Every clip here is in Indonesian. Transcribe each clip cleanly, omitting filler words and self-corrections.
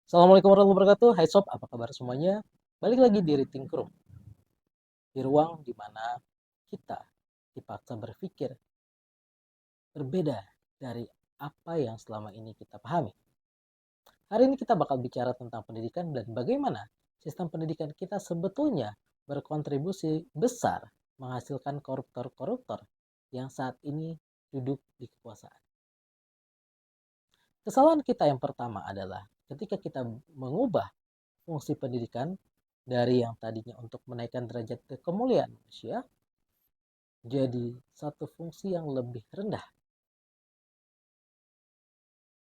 Assalamualaikum warahmatullahi wabarakatuh. Hai sob, apa kabar semuanya? Balik lagi di Reading Room, di ruang di mana kita dipaksa berpikir berbeda dari apa yang selama ini kita pahami. Hari ini kita bakal bicara tentang pendidikan dan bagaimana sistem pendidikan kita sebetulnya berkontribusi besar menghasilkan koruptor-koruptor yang saat ini duduk di kekuasaan. Kesalahan kita yang pertama adalah ketika kita mengubah fungsi pendidikan dari yang tadinya untuk menaikkan derajat kemuliaan manusia jadi satu fungsi yang lebih rendah,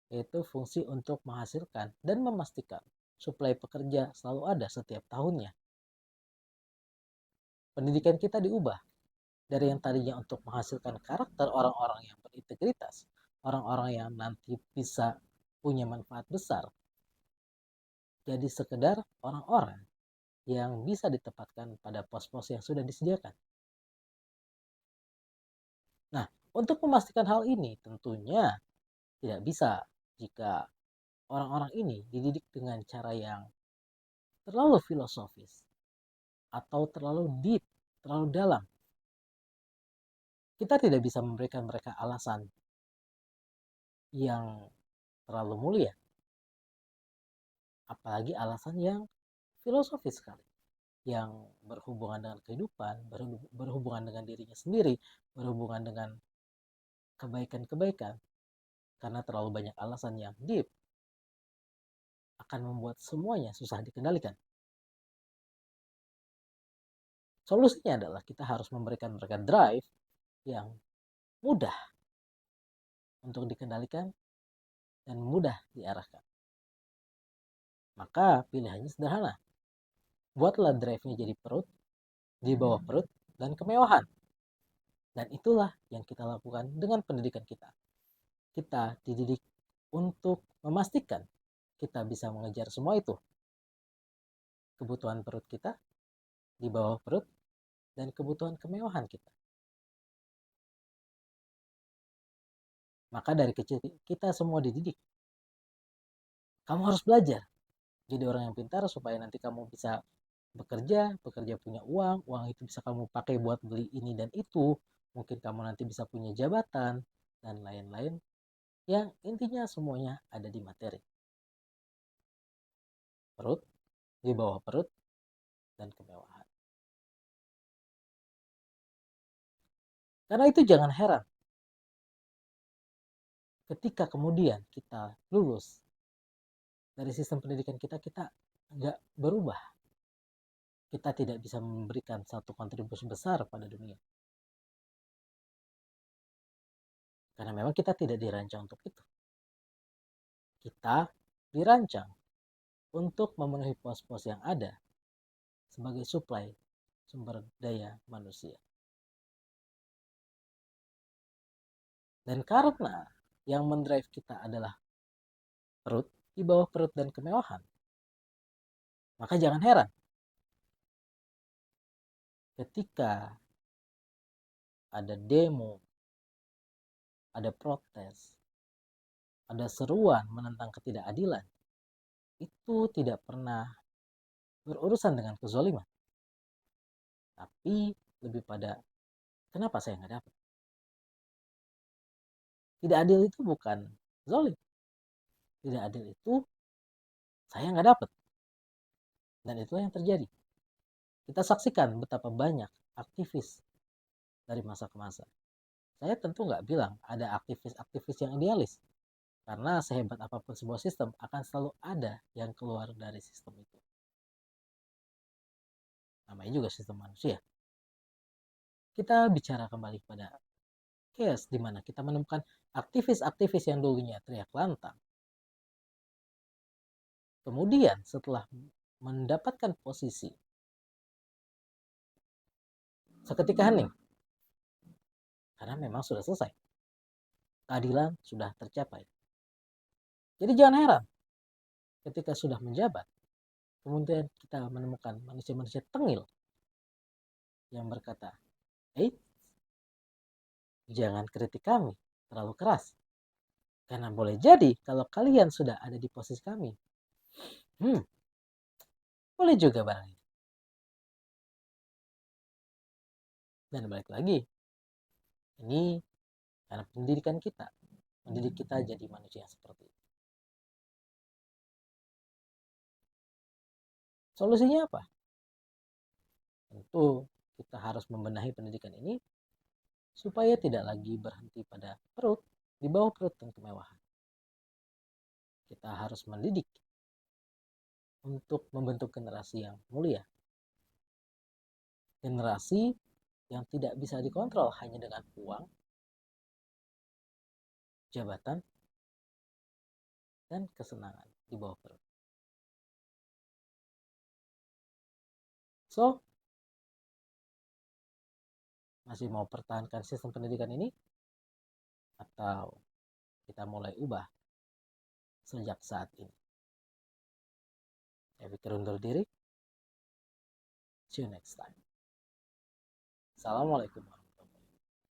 yaitu fungsi untuk menghasilkan dan memastikan suplai pekerja selalu ada setiap tahunnya. Pendidikan kita diubah dari yang tadinya untuk menghasilkan karakter orang-orang yang berintegritas, orang-orang yang nanti bisa punya manfaat besar, jadi sekedar orang-orang yang bisa ditempatkan pada pos-pos yang sudah disediakan. Nah, untuk memastikan hal ini tentunya tidak bisa jika orang-orang ini dididik dengan cara yang terlalu filosofis atau terlalu deep, terlalu dalam. Kita tidak bisa memberikan mereka alasan yang terlalu mulia, apalagi alasan yang filosofis sekali, yang berhubungan dengan kehidupan, berhubungan dengan dirinya sendiri, berhubungan dengan kebaikan-kebaikan. Karena terlalu banyak alasan yang deep akan membuat semuanya susah dikendalikan. Solusinya adalah kita harus memberikan mereka drive yang mudah untuk dikendalikan dan mudah diarahkan. Maka pilihannya sederhana. Buatlah drive-nya jadi perut, di bawah perut, dan kemewahan. Dan itulah yang kita lakukan dengan pendidikan kita. Kita dididik untuk memastikan kita bisa mengejar semua itu. Kebutuhan perut kita, di bawah perut, dan kebutuhan kemewahan kita. Maka dari kecil kita semua dididik. Kamu harus belajar jadi orang yang pintar supaya nanti kamu bisa bekerja punya uang, uang itu bisa kamu pakai buat beli ini dan itu, mungkin kamu nanti bisa punya jabatan dan lain-lain, yang intinya semuanya ada di materi. Perut, di bawah perut, dan kemewahan. Karena itu jangan heran ketika kemudian kita lulus dari sistem pendidikan kita nggak berubah. Kita tidak bisa memberikan satu kontribusi besar pada dunia. Karena memang kita tidak dirancang untuk itu. Kita dirancang untuk memenuhi pos-pos yang ada sebagai suplai sumber daya manusia. Dan karena yang mendrive kita adalah perut, di bawah perut dan kemewahan, maka jangan heran ketika ada demo, ada protes, ada seruan menentang ketidakadilan, itu tidak pernah berurusan dengan kezoliman, tapi lebih pada kenapa saya nggak dapat. Tidak adil itu bukan zolim, tidak adil itu saya nggak dapat, dan itu yang terjadi. Kita saksikan betapa banyak aktivis dari masa ke masa. Saya tentu nggak bilang ada aktivis-aktivis yang idealis, karena sehebat apapun sebuah sistem akan selalu ada yang keluar dari sistem itu. Namanya juga sistem manusia. Kita bicara kembali pada case di mana kita menemukan aktivis-aktivis yang dulunya teriak lantang. Kemudian setelah mendapatkan posisi, seketika hening. Karena memang sudah selesai. Keadilan sudah tercapai. Jadi jangan heran ketika sudah menjabat, kemudian kita menemukan manusia-manusia tengil yang berkata, jangan kritik kami terlalu keras. Karena boleh jadi kalau kalian sudah ada di posisi kami, Hmm, boleh juga barang itu. Dan balik lagi, ini karena pendidikan kita. Mendidik kita jadi manusia yang seperti itu. Solusinya apa? Tentu kita harus membenahi pendidikan ini supaya tidak lagi berhenti pada perut, di bawah perut dan kemewahan. Kita harus mendidik untuk membentuk generasi yang mulia. Generasi yang tidak bisa dikontrol hanya dengan uang, jabatan, dan kesenangan di bawah perut. So, masih mau pertahankan sistem pendidikan ini? Atau kita mulai ubah sejak saat ini? Saya pikir undur diri. See you next time. Assalamualaikum.